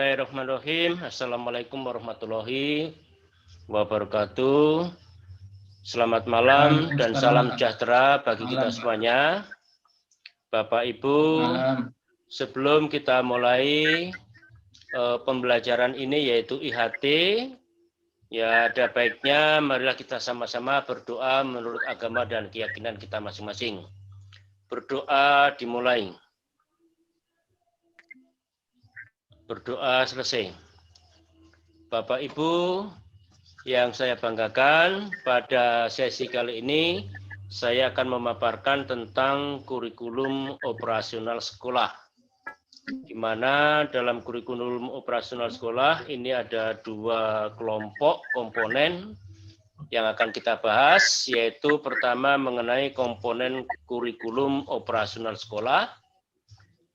Bismillahirrahmanirrahim. Assalamualaikum warahmatullahi wabarakatuh. Selamat malam dan salam sejahtera bagi kita semuanya. Bapak Ibu, sebelum kita mulai pembelajaran ini yaitu IHT, ya ada baiknya marilah kita sama-sama berdoa menurut agama dan keyakinan kita masing-masing. Berdoa dimulai. Berdoa selesai. Bapak Ibu yang saya banggakan, pada sesi kali ini saya akan memaparkan tentang kurikulum operasional sekolah. Di mana dalam kurikulum operasional sekolah ini ada dua kelompok komponen yang akan kita bahas, yaitu pertama mengenai komponen kurikulum operasional sekolah,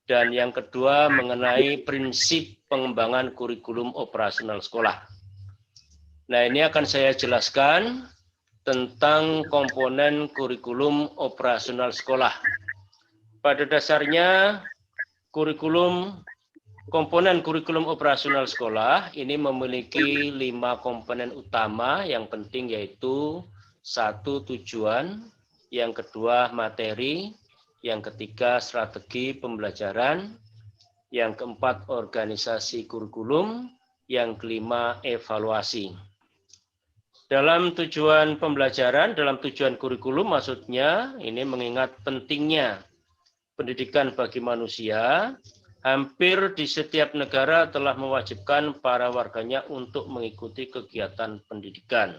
dan yang kedua mengenai prinsip pengembangan kurikulum operasional sekolah. Nah, ini akan saya jelaskan tentang komponen kurikulum operasional sekolah. Pada dasarnya, komponen kurikulum operasional sekolah ini memiliki 5 komponen utama yang penting, yaitu 1. Tujuan, yang kedua materi, yang ketiga strategi pembelajaran, yang keempat organisasi kurikulum, yang kelima evaluasi. Dalam tujuan pembelajaran, dalam tujuan kurikulum maksudnya ini mengingat pentingnya pendidikan bagi manusia, hampir di setiap negara telah mewajibkan para warganya untuk mengikuti kegiatan pendidikan.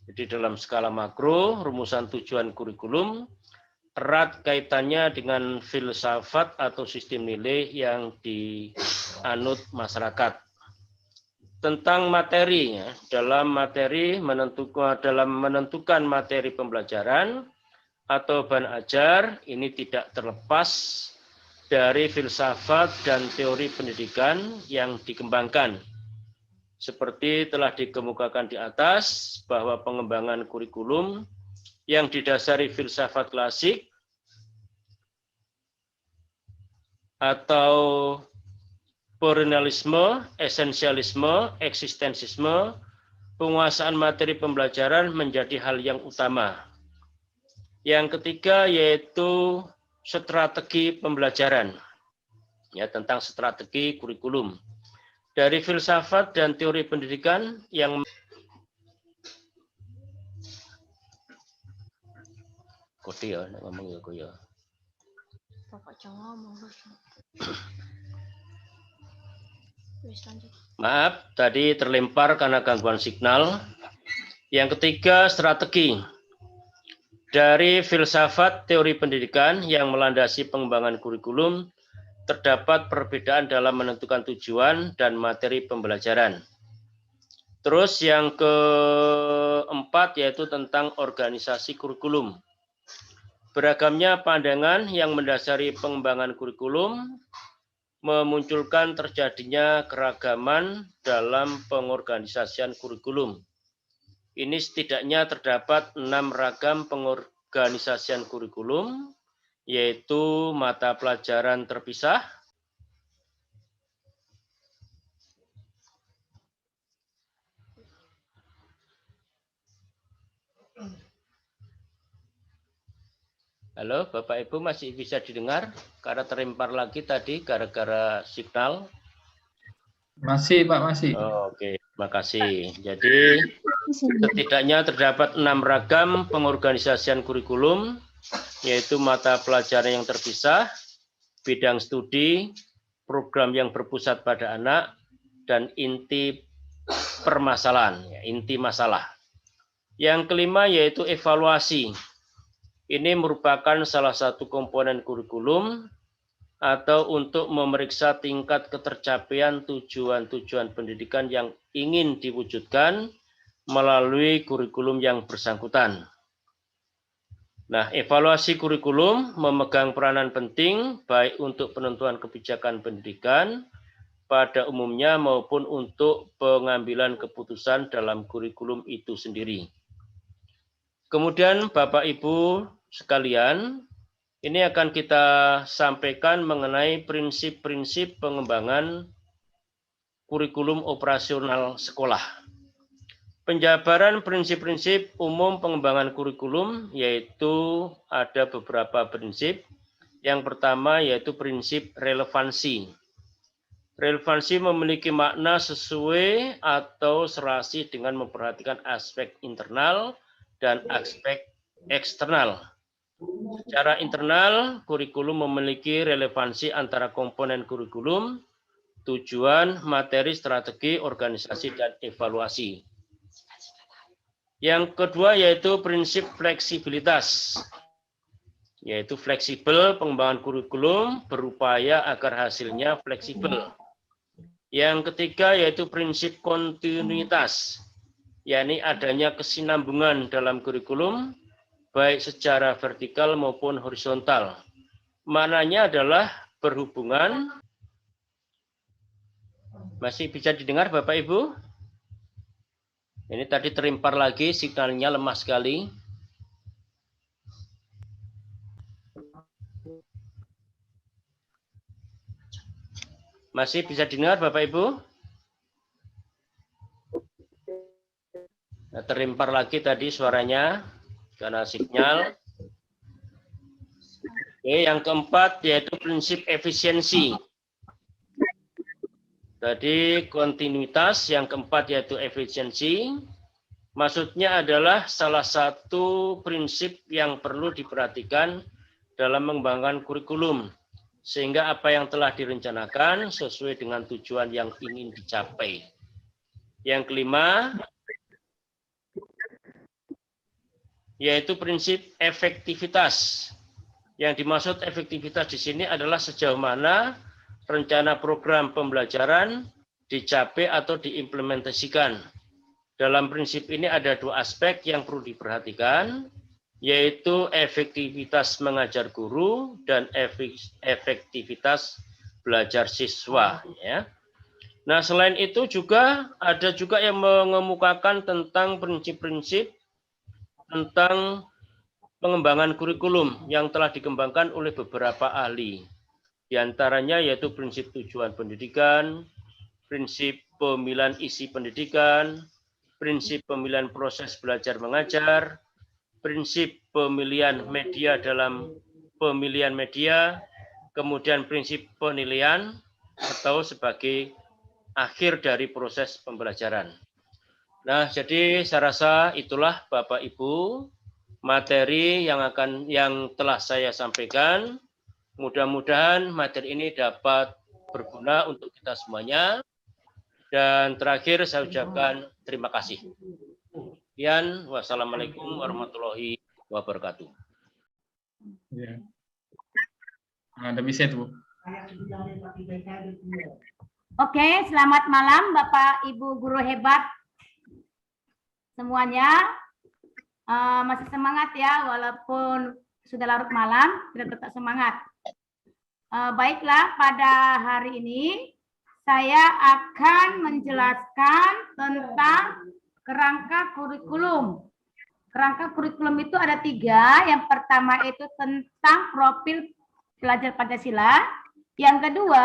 Jadi dalam skala makro, rumusan tujuan kurikulum erat kaitannya dengan filsafat atau sistem nilai yang dianut masyarakat. Tentang materi, ya, dalam menentukan materi pembelajaran atau bahan ajar, ini tidak terlepas dari filsafat dan teori pendidikan yang dikembangkan. Seperti telah dikemukakan di atas, bahwa pengembangan kurikulum yang didasari filsafat klasik atau perennialisme, esensialisme, eksistensisme, penguasaan materi pembelajaran menjadi hal yang utama. Yang ketiga yaitu strategi pembelajaran, ya, tentang strategi kurikulum. Dari filsafat dan teori pendidikan yang kode ya, ngomong ya kok ya. Bapak jangan ngomong. Maaf, tadi terlempar karena gangguan signal. Yang ketiga, strategi. Dari filsafat teori pendidikan yang melandasi pengembangan kurikulum, terdapat perbedaan dalam menentukan tujuan dan materi pembelajaran. Terus yang keempat yaitu tentang organisasi kurikulum. Beragamnya pandangan yang mendasari pengembangan kurikulum memunculkan terjadinya keragaman dalam pengorganisasian kurikulum. Ini setidaknya terdapat 6 ragam pengorganisasian kurikulum, yaitu mata pelajaran terpisah, halo, Bapak Ibu masih bisa didengar? Karena terlempar lagi tadi gara-gara signal. Masih, Pak, masih. Oke, terima kasih. Jadi, setidaknya terdapat 6 ragam pengorganisasian kurikulum, yaitu mata pelajaran yang terpisah, bidang studi, program yang berpusat pada anak, dan inti permasalahan, inti masalah. Yang kelima yaitu evaluasi. Ini merupakan salah satu komponen kurikulum atau untuk memeriksa tingkat ketercapaian tujuan-tujuan pendidikan yang ingin diwujudkan melalui kurikulum yang bersangkutan. Nah, evaluasi kurikulum memegang peranan penting baik untuk penentuan kebijakan pendidikan pada umumnya maupun untuk pengambilan keputusan dalam kurikulum itu sendiri. Kemudian Bapak Ibu sekalian, ini akan kita sampaikan mengenai prinsip-prinsip pengembangan kurikulum operasional sekolah. Penjabaran prinsip-prinsip umum pengembangan kurikulum yaitu ada beberapa prinsip. Yang pertama yaitu prinsip relevansi. Relevansi memiliki makna sesuai atau serasi dengan memperhatikan aspek internal dan aspek eksternal. Secara internal, kurikulum memiliki relevansi antara komponen kurikulum, tujuan, materi, strategi, organisasi, dan evaluasi. Yang kedua yaitu prinsip fleksibilitas, yaitu fleksibel pengembangan kurikulum berupaya agar hasilnya fleksibel. Yang ketiga yaitu prinsip kontinuitas, yakni adanya kesinambungan dalam kurikulum, baik secara vertikal maupun horizontal. Maknanya adalah berhubungan. Masih bisa didengar Bapak Ibu? Ini tadi terimpar lagi, sinyalnya lemah sekali. Masih bisa didengar Bapak Ibu? Nah, terimpar lagi tadi suaranya karena sinyal. Oke, yang keempat yaitu prinsip efisiensi. Tadi kontinuitas, yang keempat yaitu efisiensi. Maksudnya adalah salah satu prinsip yang perlu diperhatikan dalam mengembangkan kurikulum. Sehingga apa yang telah direncanakan sesuai dengan tujuan yang ingin dicapai. Yang kelima, yaitu prinsip efektivitas. Yang dimaksud efektivitas di sini adalah sejauh mana rencana program pembelajaran dicapai atau diimplementasikan. Dalam prinsip ini ada dua aspek yang perlu diperhatikan, yaitu efektivitas mengajar guru dan efektivitas belajar siswa. Ya. Nah, selain itu juga ada juga yang mengemukakan tentang prinsip-prinsip tentang pengembangan kurikulum yang telah dikembangkan oleh beberapa ahli. Di antaranya yaitu prinsip tujuan pendidikan, prinsip pemilihan isi pendidikan, prinsip pemilihan proses belajar mengajar, prinsip pemilihan media dalam pemilihan media, kemudian prinsip penilaian atau sebagai akhir dari proses pembelajaran. Nah, jadi saya rasa itulah Bapak Ibu materi yang telah saya sampaikan. Mudah-mudahan materi ini dapat berguna untuk kita semuanya. Dan terakhir saya ucapkan terima kasih. Sekian, wassalamualaikum warahmatullahi wabarakatuh. Ya. Ada bisa Bu. Oke, selamat malam Bapak Ibu guru hebat semuanya. Masih semangat ya, walaupun sudah larut malam, kita tetap semangat. Baiklah, pada hari ini saya akan menjelaskan tentang kerangka kurikulum. Kerangka kurikulum itu ada 3. Yang pertama itu tentang profil pelajar Pancasila. Yang kedua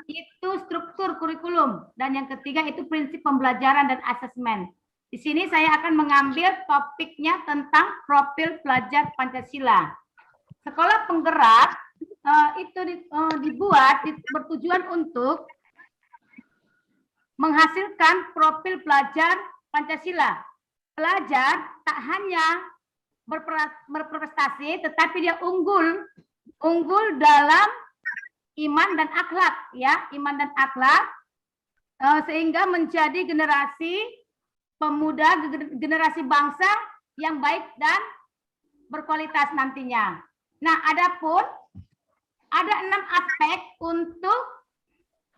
itu struktur kurikulum. Dan yang ketiga itu prinsip pembelajaran dan asesmen. Di sini saya akan mengambil topiknya tentang profil pelajar Pancasila. Sekolah penggerak itu dibuat bertujuan untuk menghasilkan profil pelajar Pancasila. Pelajar tak hanya berprestasi, tetapi dia unggul dalam iman dan akhlak, ya, iman dan akhlak, sehingga menjadi generasi pemuda, generasi bangsa yang baik dan berkualitas nantinya. Nah, adapun ada 6 aspek untuk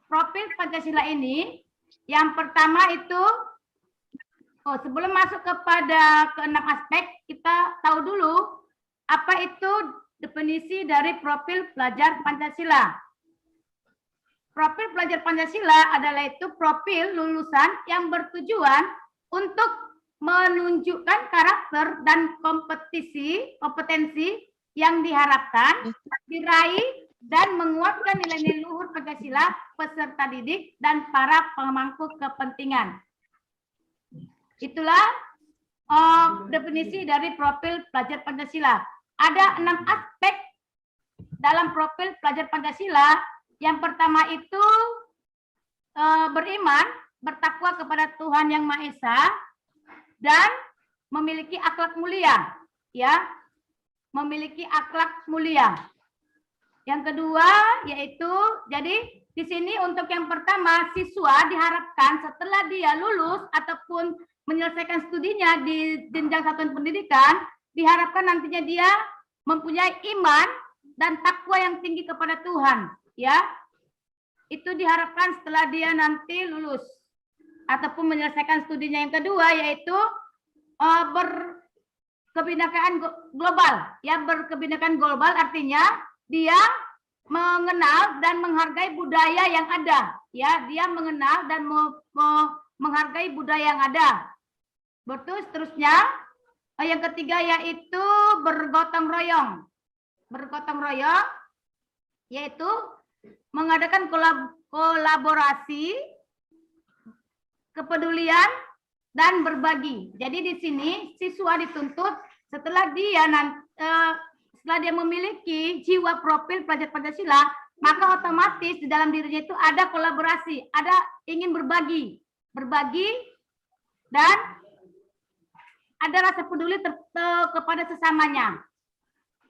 profil Pancasila ini. Yang pertama itu, sebelum masuk kepada ke-6 aspek, kita tahu dulu apa itu definisi dari profil pelajar Pancasila. Profil pelajar Pancasila adalah itu profil lulusan yang bertujuan untuk menunjukkan karakter dan kompetensi yang diharapkan diraih dan menguatkan nilai-nilai luhur Pancasila, peserta didik, dan para pemangku kepentingan. Itulah definisi dari profil pelajar Pancasila. Ada 6 aspek dalam profil pelajar Pancasila. Yang pertama itu beriman, bertakwa kepada Tuhan Yang Maha Esa, dan memiliki akhlak mulia, ya, memiliki akhlak mulia. Yang kedua yaitu, jadi di sini untuk yang pertama, siswa diharapkan setelah dia lulus ataupun menyelesaikan studinya di jenjang satuan pendidikan, diharapkan nantinya dia mempunyai iman dan takwa yang tinggi kepada Tuhan, ya. Itu diharapkan setelah dia nanti lulus ataupun menyelesaikan studinya. Yang kedua yaitu berkebinekaan global, ya, berkebinekaan global artinya dia mengenal dan menghargai budaya yang ada, ya, dia mengenal dan menghargai budaya yang ada. Betul, seterusnya yang ketiga yaitu bergotong royong. Bergotong royong yaitu mengadakan kolaborasi, kepedulian, dan berbagi. Jadi di sini siswa dituntut setelah dia memiliki jiwa profil pelajar Pancasila, maka otomatis di dalam dirinya itu ada kolaborasi, ada ingin berbagi, dan ada rasa peduli kepada sesamanya.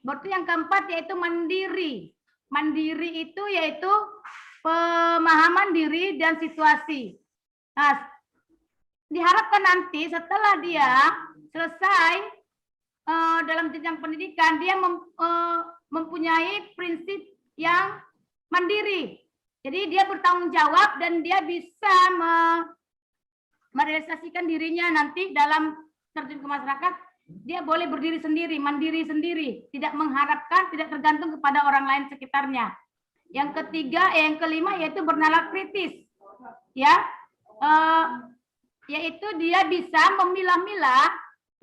Berarti yang keempat yaitu mandiri. Mandiri itu yaitu pemahaman diri dan situasi. Nah, diharapkan nanti setelah dia selesai dalam jenjang pendidikan, dia mempunyai prinsip yang mandiri. Jadi dia bertanggung jawab dan dia bisa merealisasikan dirinya nanti dalam terjun ke masyarakat. Dia boleh berdiri sendiri, mandiri sendiri, tidak mengharapkan, tidak tergantung kepada orang lain sekitarnya. Yang ketiga, yang kelima yaitu bernalar kritis, ya, yaitu dia bisa memilah-milah.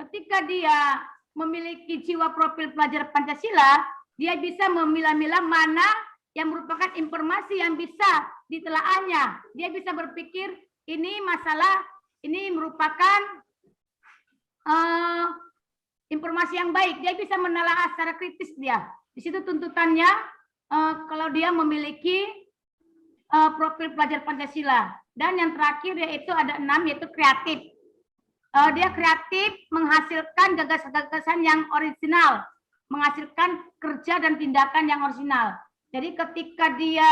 Ketika dia memiliki jiwa profil pelajar Pancasila, dia bisa memilah-milah mana yang merupakan informasi yang bisa ditelaahnya. Dia bisa berpikir ini masalah, ini merupakan informasi yang baik. Dia bisa menelaah secara kritis dia. Di situ tuntutannya kalau dia memiliki profil pelajar Pancasila. Dan yang terakhir yaitu ada 6 yaitu kreatif. Dia kreatif menghasilkan gagasan-gagasan yang original, menghasilkan kerja dan tindakan yang original. Jadi ketika dia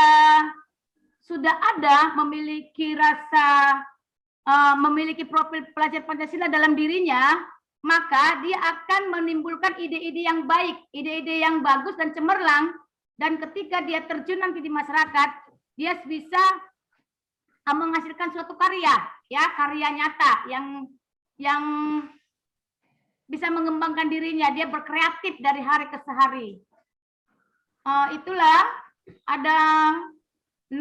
sudah ada memiliki memiliki profil pelajar Pancasila dalam dirinya, maka dia akan menimbulkan ide-ide yang baik, ide-ide yang bagus dan cemerlang, dan ketika dia terjun nanti di masyarakat, dia bisa menghasilkan suatu karya, ya, karya nyata yang bisa mengembangkan dirinya, dia berkreatif dari hari ke hari. Itulah ada 6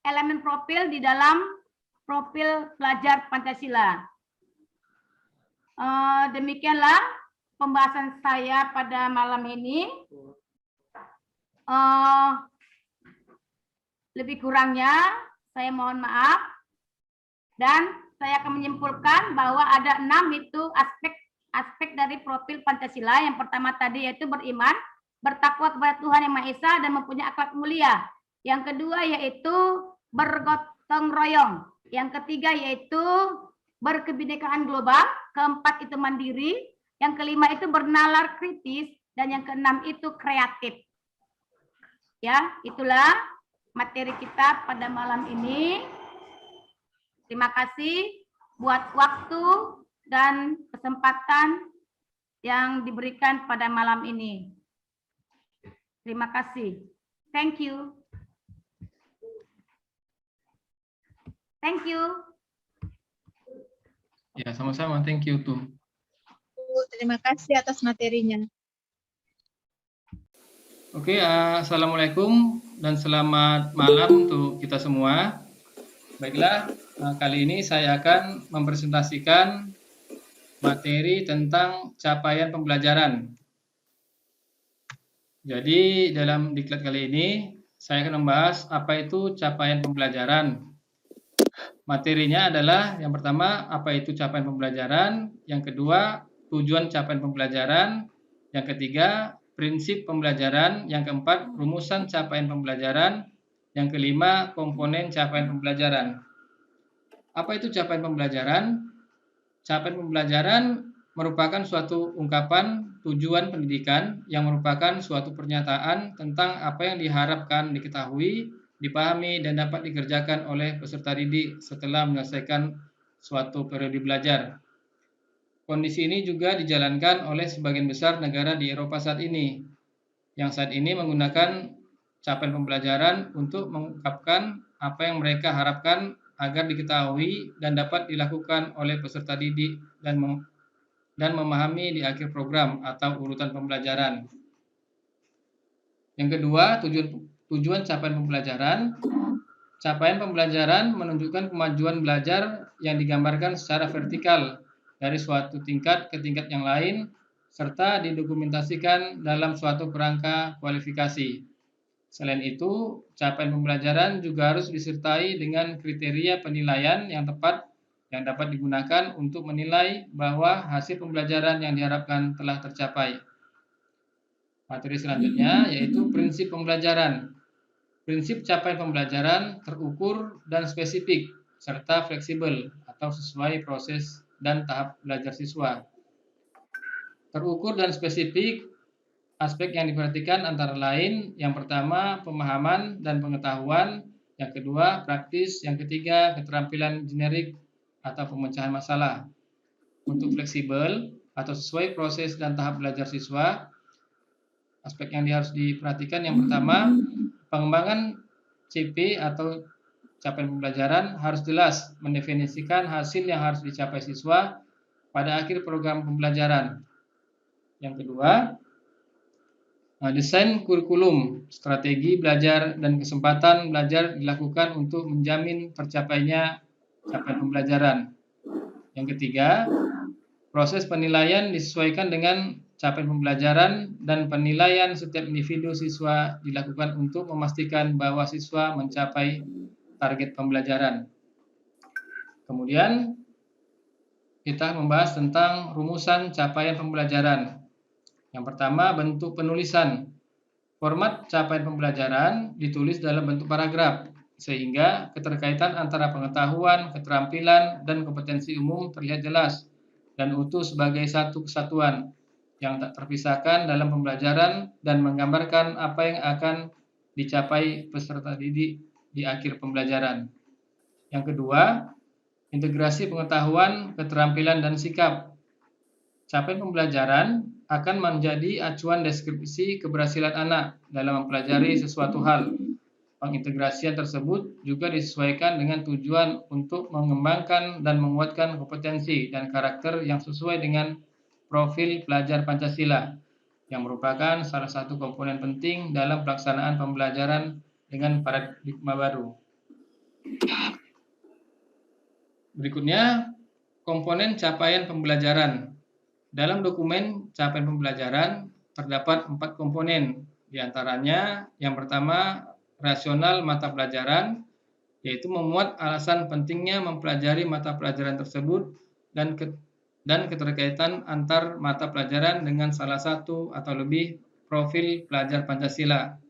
elemen profil di dalam profil pelajar Pancasila. Demikianlah pembahasan saya pada malam ini. Lebih kurangnya saya mohon maaf, dan saya akan menyimpulkan bahwa ada 6 itu aspek dari profil Pancasila. Yang pertama tadi yaitu beriman, bertakwa kepada Tuhan Yang Maha Esa, dan mempunyai akhlak mulia. Yang kedua yaitu bergotong royong. Yang ketiga yaitu berkebinekaan global. Keempat itu mandiri. Yang kelima itu bernalar kritis, dan yang keenam itu kreatif. Ya, itulah materi kita pada malam ini. Terima kasih buat waktu dan kesempatan yang diberikan pada malam ini. Terima kasih. Thank you. Thank you. Ya, sama-sama. Thank you tuh. Terima kasih atas materinya. Oke, assalamualaikum dan selamat malam untuk kita semua. Baiklah, kali ini saya akan mempresentasikan materi tentang capaian pembelajaran. Jadi dalam diklat kali ini saya akan membahas apa itu capaian pembelajaran. Materinya adalah yang pertama apa itu capaian pembelajaran, yang kedua tujuan capaian pembelajaran, yang ketiga prinsip pembelajaran, yang keempat rumusan capaian pembelajaran, yang kelima komponen capaian pembelajaran. Apa itu capaian pembelajaran? Capaian pembelajaran merupakan suatu ungkapan tujuan pendidikan yang merupakan suatu pernyataan tentang apa yang diharapkan diketahui, dipahami, dan dapat dikerjakan oleh peserta didik setelah menyelesaikan suatu periode belajar. Kondisi ini juga dijalankan oleh sebagian besar negara di Eropa saat ini, yang saat ini menggunakan capaian pembelajaran untuk mengungkapkan apa yang mereka harapkan agar diketahui dan dapat dilakukan oleh peserta didik dan memahami di akhir program atau urutan pembelajaran. Yang kedua, tujuan capaian pembelajaran. Capaian pembelajaran menunjukkan kemajuan belajar yang digambarkan secara vertikal dari suatu tingkat ke tingkat yang lain, serta didokumentasikan dalam suatu kerangka kualifikasi. Selain itu, capaian pembelajaran juga harus disertai dengan kriteria penilaian yang tepat yang dapat digunakan untuk menilai bahwa hasil pembelajaran yang diharapkan telah tercapai. Materi selanjutnya yaitu prinsip pembelajaran. Prinsip capaian pembelajaran terukur dan spesifik serta fleksibel atau sesuai proses dan tahap belajar siswa. Terukur dan spesifik, aspek yang diperhatikan antara lain yang pertama pemahaman dan pengetahuan, yang kedua praktis, yang ketiga keterampilan generik atau pemecahan masalah. Untuk fleksibel atau sesuai proses dan tahap belajar siswa, aspek yang harus diperhatikan yang pertama pengembangan CP atau capaian pembelajaran harus jelas mendefinisikan hasil yang harus dicapai siswa pada akhir program pembelajaran. Yang kedua, desain kurikulum, strategi belajar, dan kesempatan belajar dilakukan untuk menjamin tercapainya capaian pembelajaran. Yang ketiga, proses penilaian disesuaikan dengan capaian pembelajaran dan penilaian setiap individu siswa dilakukan untuk memastikan bahwa siswa mencapai target pembelajaran. Kemudian, kita membahas tentang rumusan capaian pembelajaran. Yang pertama, bentuk penulisan. Format capaian pembelajaran ditulis dalam bentuk paragraf, sehingga keterkaitan antara pengetahuan, keterampilan, dan kompetensi umum terlihat jelas dan utuh sebagai satu kesatuan yang tak terpisahkan dalam pembelajaran dan menggambarkan apa yang akan dicapai peserta didik di akhir pembelajaran. Yang kedua, integrasi pengetahuan, keterampilan, dan sikap. Capaian pembelajaran akan menjadi acuan deskripsi keberhasilan anak dalam mempelajari sesuatu hal. Pengintegrasian tersebut juga disesuaikan dengan tujuan untuk mengembangkan dan menguatkan kompetensi dan karakter yang sesuai dengan profil pelajar Pancasila, yang merupakan salah satu komponen penting dalam pelaksanaan pembelajaran dengan paradigma baru. Berikutnya, komponen capaian pembelajaran. Dalam dokumen capaian pembelajaran terdapat 4 komponen, diantaranya yang pertama rasional mata pelajaran, yaitu memuat alasan pentingnya mempelajari mata pelajaran tersebut dan keterkaitan antar mata pelajaran dengan salah satu atau lebih profil pelajar Pancasila.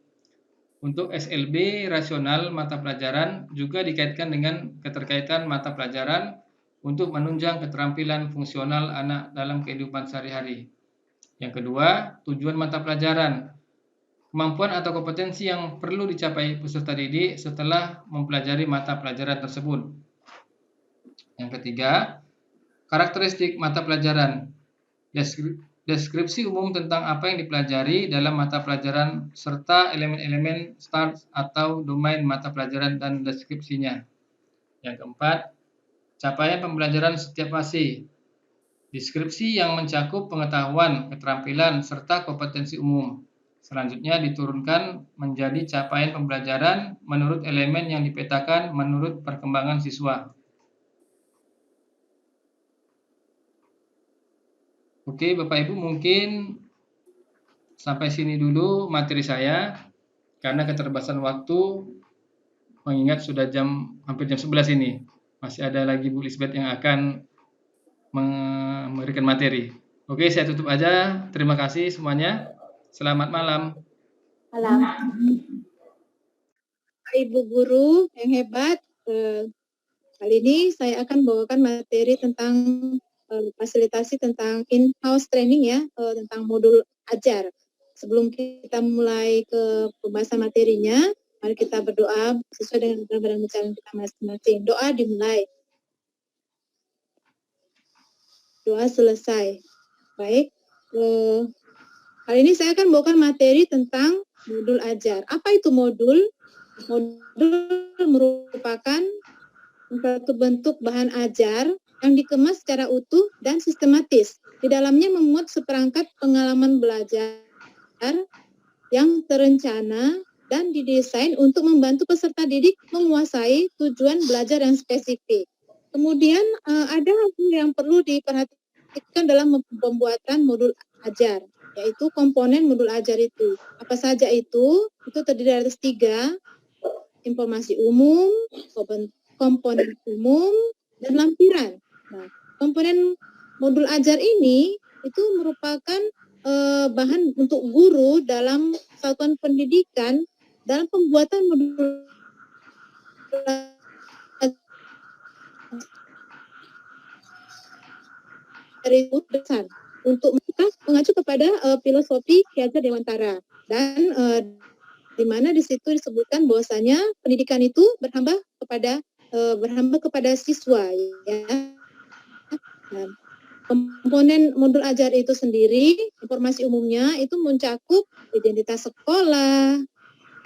Untuk SLB rasional mata pelajaran juga dikaitkan dengan keterkaitan mata pelajaran untuk menunjang keterampilan fungsional anak dalam kehidupan sehari-hari. Yang kedua, tujuan mata pelajaran. Kemampuan atau kompetensi yang perlu dicapai peserta didik setelah mempelajari mata pelajaran tersebut. Yang ketiga, karakteristik mata pelajaran. Deskripsi umum tentang apa yang dipelajari dalam mata pelajaran serta elemen-elemen start atau domain mata pelajaran dan deskripsinya. Yang keempat, capaian pembelajaran setiap fase. Deskripsi yang mencakup pengetahuan, keterampilan, serta kompetensi umum. Selanjutnya diturunkan menjadi capaian pembelajaran menurut elemen yang dipetakan menurut perkembangan siswa. Oke, Bapak Ibu, mungkin sampai sini dulu materi saya, karena keterbatasan waktu, mengingat sudah hampir jam 11 ini. Masih ada lagi Bu Lisbeth yang akan memberikan materi. Oke, saya tutup aja. Terima kasih semuanya. Selamat malam. Ibu guru yang hebat, kali ini saya akan bawakan materi tentang fasilitasi tentang in-house training ya, tentang modul ajar. Sebelum kita mulai ke pembahasan materinya, mari kita berdoa sesuai dengan gambaran bacaan kita masing-masing. Doa dimulai. Doa selesai. Baik, kali ini saya akan bawakan materi tentang modul ajar. Apa itu modul? Modul merupakan suatu bentuk bahan ajar yang dikemas secara utuh dan sistematis. Di dalamnya memuat seperangkat pengalaman belajar yang terencana dan didesain untuk membantu peserta didik menguasai tujuan belajar yang spesifik. Kemudian ada hal yang perlu diperhatikan dalam pembuatan modul ajar, yaitu komponen modul ajar itu. Apa saja itu? Itu terdiri dari 3, informasi umum, komponen umum, dan lampiran. Nah, komponen modul ajar ini itu merupakan bahan untuk guru dalam satuan pendidikan dalam pembuatan modul dari besar untuk mengacu kepada filosofi Ki Hajar Dewantara, dan di mana di situ disebutkan bahwasanya pendidikan itu berhamba kepada siswa ya. Nah, komponen modul ajar itu sendiri, informasi umumnya itu mencakup identitas sekolah,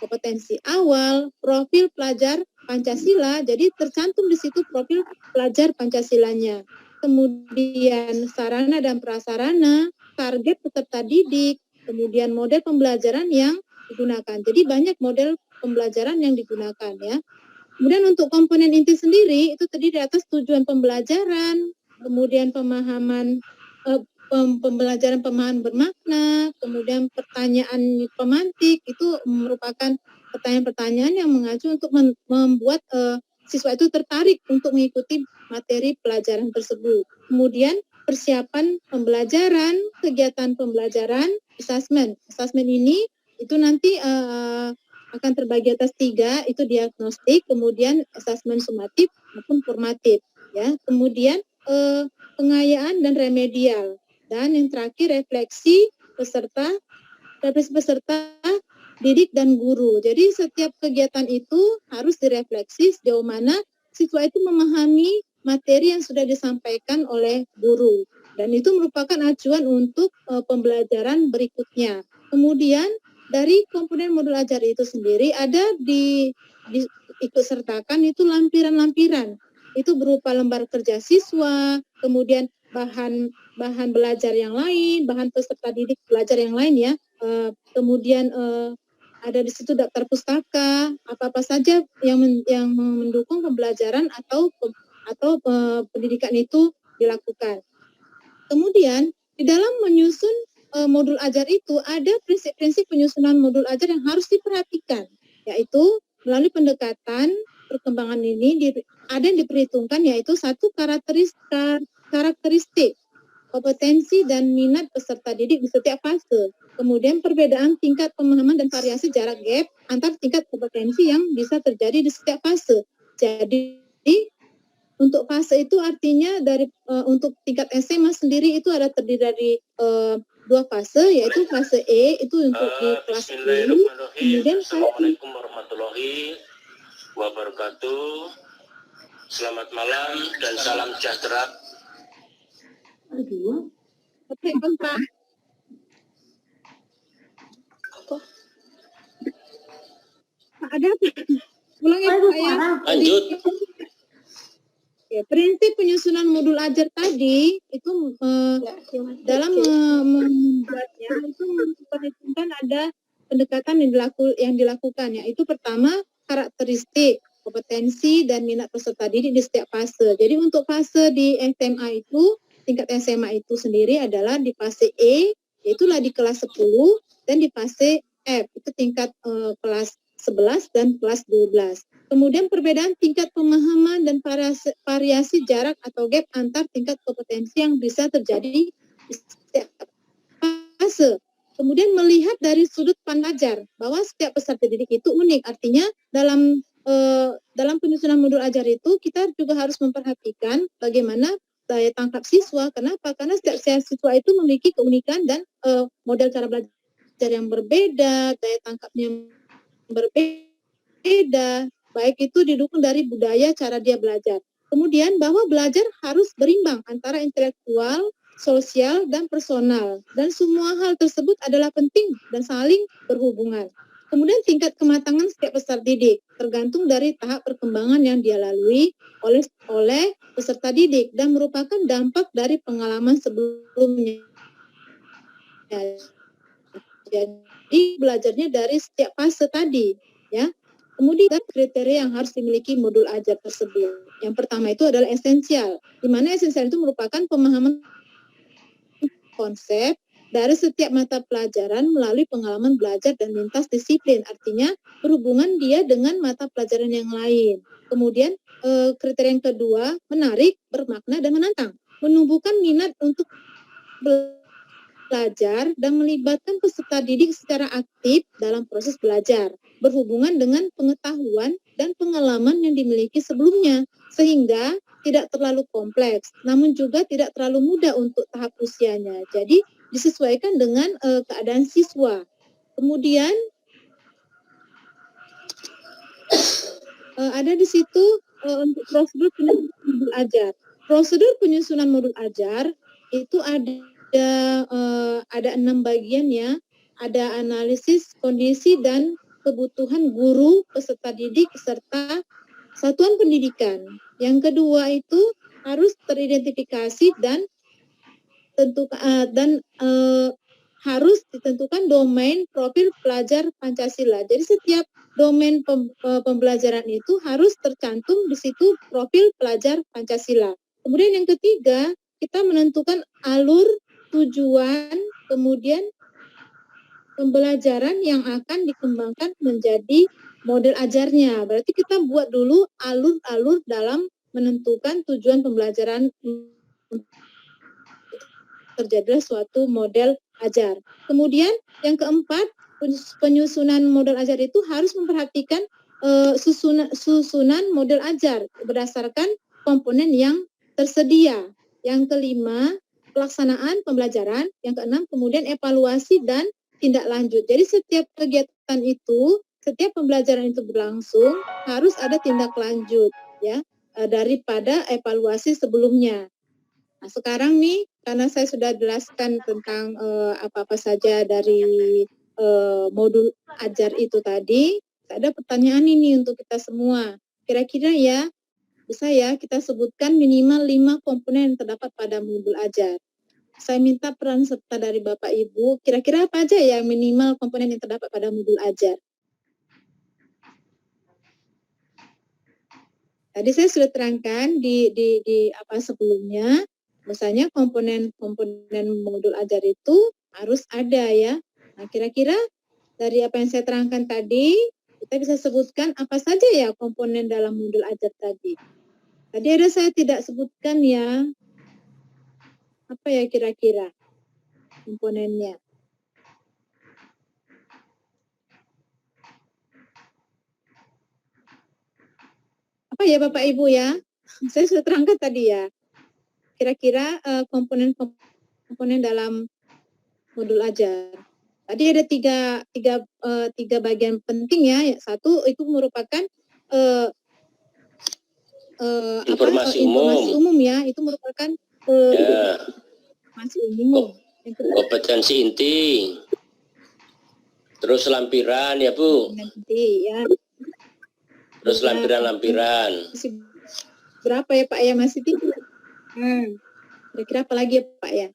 kompetensi awal, profil pelajar Pancasila, jadi tercantum di situ profil pelajar Pancasilanya. Kemudian sarana dan prasarana, target peserta didik, kemudian model pembelajaran yang digunakan. Jadi banyak model pembelajaran yang digunakan ya. Kemudian untuk komponen inti sendiri itu terdiri atas tujuan pembelajaran, kemudian pemahaman pembelajaran pemahaman bermakna, kemudian pertanyaan pemantik itu merupakan pertanyaan-pertanyaan yang mengacu untuk membuat siswa itu tertarik untuk mengikuti materi pelajaran tersebut. Kemudian persiapan pembelajaran, kegiatan pembelajaran, assessment. Assessment ini itu nanti akan terbagi atas 3, itu diagnostik, kemudian assessment sumatif maupun formatif. Ya, kemudian pengayaan dan remedial, dan yang terakhir refleksi peserta didik dan guru. Jadi setiap kegiatan itu harus direfleksi sejauh mana siswa itu memahami materi yang sudah disampaikan oleh guru, dan itu merupakan acuan untuk pembelajaran berikutnya. Kemudian dari komponen modul ajar itu sendiri ada ikut sertakan itu lampiran-lampiran. Itu berupa lembar kerja siswa, kemudian bahan belajar yang lain, bahan peserta didik belajar yang lain ya. Kemudian ada di situ daftar pustaka, apa-apa saja yang mendukung pembelajaran atau pendidikan itu dilakukan. Kemudian di dalam menyusun modul ajar itu ada prinsip-prinsip penyusunan modul ajar yang harus diperhatikan, yaitu melalui pendekatan perkembangan ini ada yang diperhitungkan, yaitu 1 karakteristik kompetensi dan minat peserta didik di setiap fase. Kemudian perbedaan tingkat pemahaman dan variasi jarak gap antar tingkat kompetensi yang bisa terjadi di setiap fase. Jadi untuk fase itu artinya untuk tingkat SMA sendiri itu ada terdiri dari 2 fase, yaitu fase E itu untuk di kelas 10. Kemudian Assalamualaikum warahmatullahi wabarakatuh. Selamat malam dan salam sejahtera. Ada ulang ya Pak ya. Lanjut. Ya, prinsip penyusunan modul ajar tadi itu dalam membuatnya itu memperhitungkan ada pendekatan yang dilakukan, yaitu pertama karakteristik, kompetensi dan minat peserta didik di setiap fase. Jadi untuk fase di SMA itu, tingkat SMA itu sendiri adalah di fase E yaitulah di kelas 10 dan di fase F, itu tingkat kelas 11 dan kelas 12. Kemudian perbedaan tingkat pemahaman dan variasi jarak atau gap antar tingkat kompetensi yang bisa terjadi di setiap fase. Kemudian melihat dari sudut pandang ajar bahwa setiap peserta didik itu unik. Artinya dalam penyusunan modul ajar itu kita juga harus memperhatikan bagaimana daya tangkap siswa. Kenapa? Karena setiap siswa itu memiliki keunikan dan model cara belajar yang berbeda, daya tangkapnya yang berbeda, baik itu didukung dari budaya cara dia belajar. Kemudian bahwa belajar harus berimbang antara intelektual, sosial, dan personal. Dan semua hal tersebut adalah penting dan saling berhubungan. Kemudian tingkat kematangan setiap peserta didik tergantung dari tahap perkembangan yang dia lalui oleh peserta didik dan merupakan dampak dari pengalaman sebelumnya. Jadi belajarnya dari setiap fase tadi, ya. Kemudian kriteria yang harus dimiliki modul ajar tersebut. Yang pertama itu adalah esensial, di mana esensial itu merupakan pemahaman konsep dari setiap mata pelajaran melalui pengalaman belajar dan lintas disiplin. Artinya berhubungan dia dengan mata pelajaran yang lain. Kemudian kriteria yang kedua, menarik, bermakna, dan menantang. Menumbuhkan minat untuk belajar dan melibatkan peserta didik secara aktif dalam proses belajar. Berhubungan dengan pengetahuan dan pengalaman yang dimiliki sebelumnya. Sehingga tidak terlalu kompleks, namun juga tidak terlalu mudah untuk tahap usianya. Jadi disesuaikan dengan keadaan siswa. Kemudian ada di situ untuk prosedur penyusunan modul ajar. Prosedur penyusunan modul ajar itu ada 6 bagian ya. Ada analisis kondisi dan kebutuhan guru, peserta didik, serta satuan pendidikan. Yang kedua itu harus teridentifikasi dan harus ditentukan domain profil pelajar Pancasila. Jadi setiap domain pembelajaran itu harus tercantum di situ profil pelajar Pancasila. Kemudian yang ketiga, kita menentukan alur, tujuan, kemudian pembelajaran yang akan dikembangkan menjadi model ajarnya. Berarti kita buat dulu alur-alur dalam menentukan tujuan pembelajaran terjadilah suatu model ajar. Kemudian yang keempat, penyusunan model ajar itu harus memperhatikan susunan model ajar berdasarkan komponen yang tersedia. Yang kelima, pelaksanaan pembelajaran. Yang keenam, kemudian evaluasi dan tindak lanjut. Jadi setiap kegiatan itu, setiap pembelajaran itu berlangsung harus ada tindak lanjut ya daripada evaluasi sebelumnya. Nah, sekarang nih karena saya sudah jelaskan tentang apa-apa saja dari modul ajar itu tadi, ada pertanyaan ini untuk kita semua. Kira-kira ya bisa ya kita sebutkan minimal 5 komponen yang terdapat pada modul ajar. Saya minta peran serta dari Bapak Ibu, kira-kira apa aja yang minimal komponen yang terdapat pada modul ajar? Tadi saya sudah terangkan di apa sebelumnya, misalnya komponen modul ajar itu harus ada ya. Nah, kira-kira dari apa yang saya terangkan tadi, kita bisa sebutkan apa saja ya komponen dalam modul ajar tadi. Tadi ada saya tidak sebutkan ya. Apa ya kira-kira komponennya? Apa ya Bapak Ibu ya? Saya sudah terangkan tadi ya. Kira-kira komponen dalam modul ajar. Tadi ada tiga bagian penting ya. Satu itu merupakan informasi umum ya. Itu merupakan informasi umum. Kompetensi inti. Terus lampiran ya Bu. Inti ya. Terus lampiran-lampiran. Berapa ya Pak ya masih tiga? Kira-kira apa lagi ya Pak ya?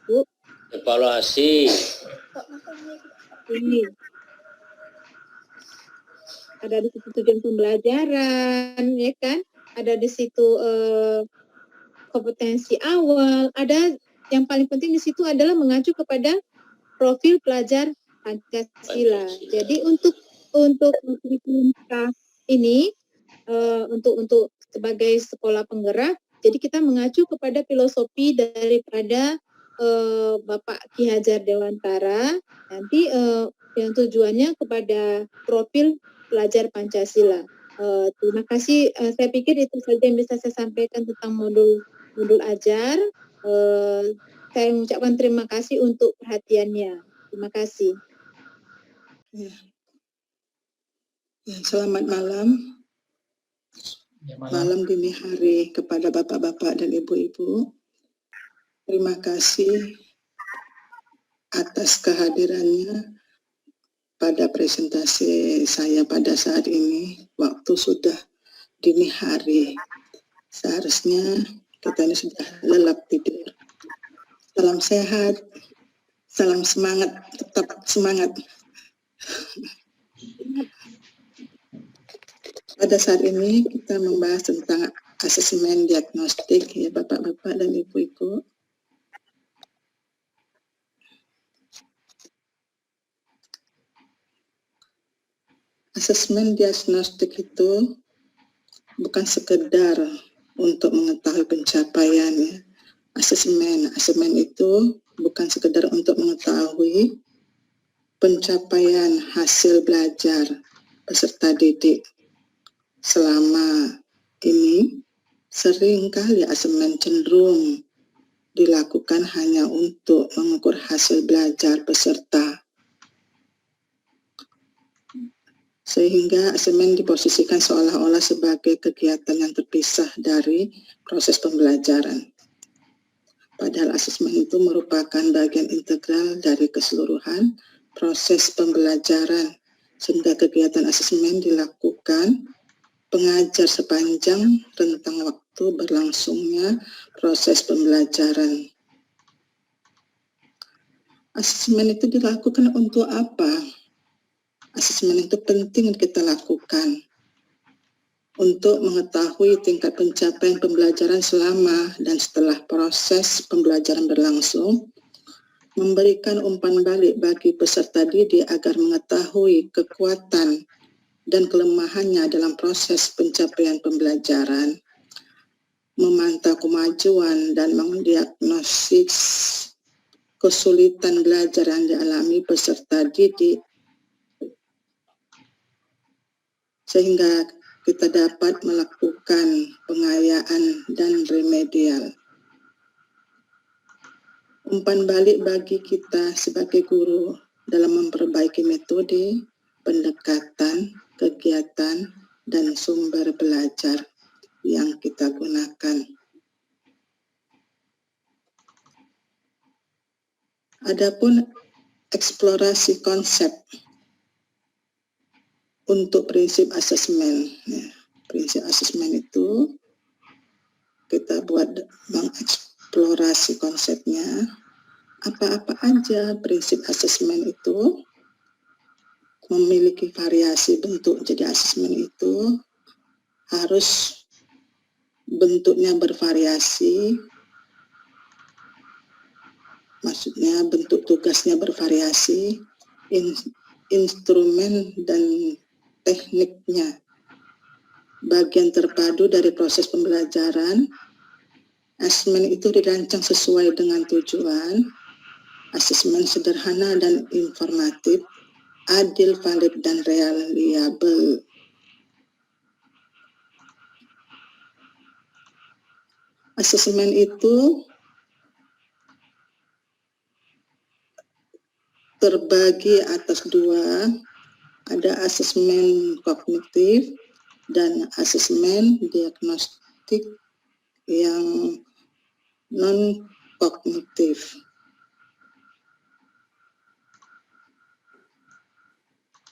Bu? Evaluasi. Ini. Ada di situ tujuan pembelajaran, ya kan? Ada di situ kompetensi awal. Ada yang paling penting di situ adalah mengacu kepada profil pelajar Pancasila. Jadi untuk kurikulum ini untuk sebagai sekolah penggerak, jadi kita mengacu kepada filosofi daripada Bapak Ki Hajar Dewantara, nanti yang tujuannya kepada profil pelajar Pancasila. Terima kasih. Saya pikir itu saja yang bisa saya sampaikan tentang modul ajar. Saya mengucapkan terima kasih untuk perhatiannya. Terima kasih. Ya. Selamat malam. Ya, Malam dini hari kepada bapak-bapak dan ibu-ibu. Terima kasih atas kehadirannya pada presentasi saya pada saat ini. Waktu sudah dini hari. Seharusnya kita ini sudah lelap tidur. Salam sehat, salam semangat, tetap semangat. Pada saat ini kita membahas tentang asesmen diagnostik ya bapak-bapak dan ibu-ibu. Asesmen diagnostik itu bukan sekedar untuk mengetahui pencapaiannya. Asesmen itu bukan sekedar untuk mengetahui pencapaian hasil belajar peserta didik. Selama ini seringkali asesmen cenderung dilakukan hanya untuk mengukur hasil belajar peserta. Sehingga asesmen diposisikan seolah-olah sebagai kegiatan yang terpisah dari proses pembelajaran. Padahal asesmen itu merupakan bagian integral dari keseluruhan proses pembelajaran, sehingga kegiatan asesmen dilakukan pengajar sepanjang rentang waktu berlangsungnya proses pembelajaran. Asesmen itu dilakukan untuk apa? Asesmen itu penting kita lakukan untuk mengetahui tingkat pencapaian pembelajaran selama dan setelah proses pembelajaran berlangsung, memberikan umpan balik bagi peserta didik agar mengetahui kekuatan dan kelemahannya dalam proses pencapaian pembelajaran, memantau kemajuan dan mendiagnosis kesulitan belajar yang dialami peserta didik, sehingga kita dapat melakukan pengayaan dan remedial. Umpan balik bagi kita sebagai guru dalam memperbaiki metode, pendekatan, kegiatan, dan sumber belajar yang kita gunakan. Adapun eksplorasi konsep untuk prinsip asesmen. Ya, prinsip asesmen itu kita buat mengeksplorasi konsepnya. Apa-apa aja prinsip asesmen itu memiliki variasi bentuk. Jadi asesmen itu harus bentuknya bervariasi. Maksudnya bentuk tugasnya bervariasi, instrumen dan tekniknya bagian terpadu dari proses pembelajaran. Asesmen itu dirancang sesuai dengan tujuan. Asesmen sederhana dan informatif, adil, valid, dan reliable. Asesmen itu terbagi atas dua, ada asesmen kognitif dan asesmen diagnostik yang non-kognitif.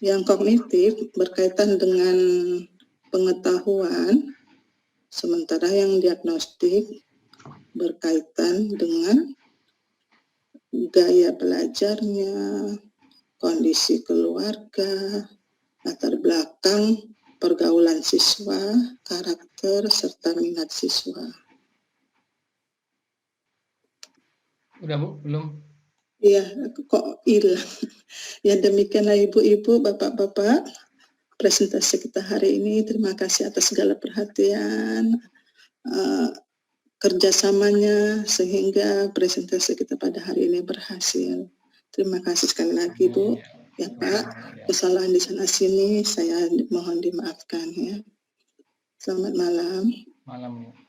Yang kognitif berkaitan dengan pengetahuan, sementara yang diagnostik berkaitan dengan gaya belajarnya, kondisi keluarga, latar belakang pergaulan siswa, karakter, serta minat siswa. Udah Bu, belum? Iya, kok hilang. Ya demikianlah Ibu-ibu, Bapak-bapak, presentasi kita hari ini. Terima kasih atas segala perhatian, kerjasamanya, sehingga presentasi kita pada hari ini berhasil. Terima kasih sekali lagi Bu. Ya Pak, kesalahan di sana sini saya mohon dimaafkan ya. Selamat malam. Malam.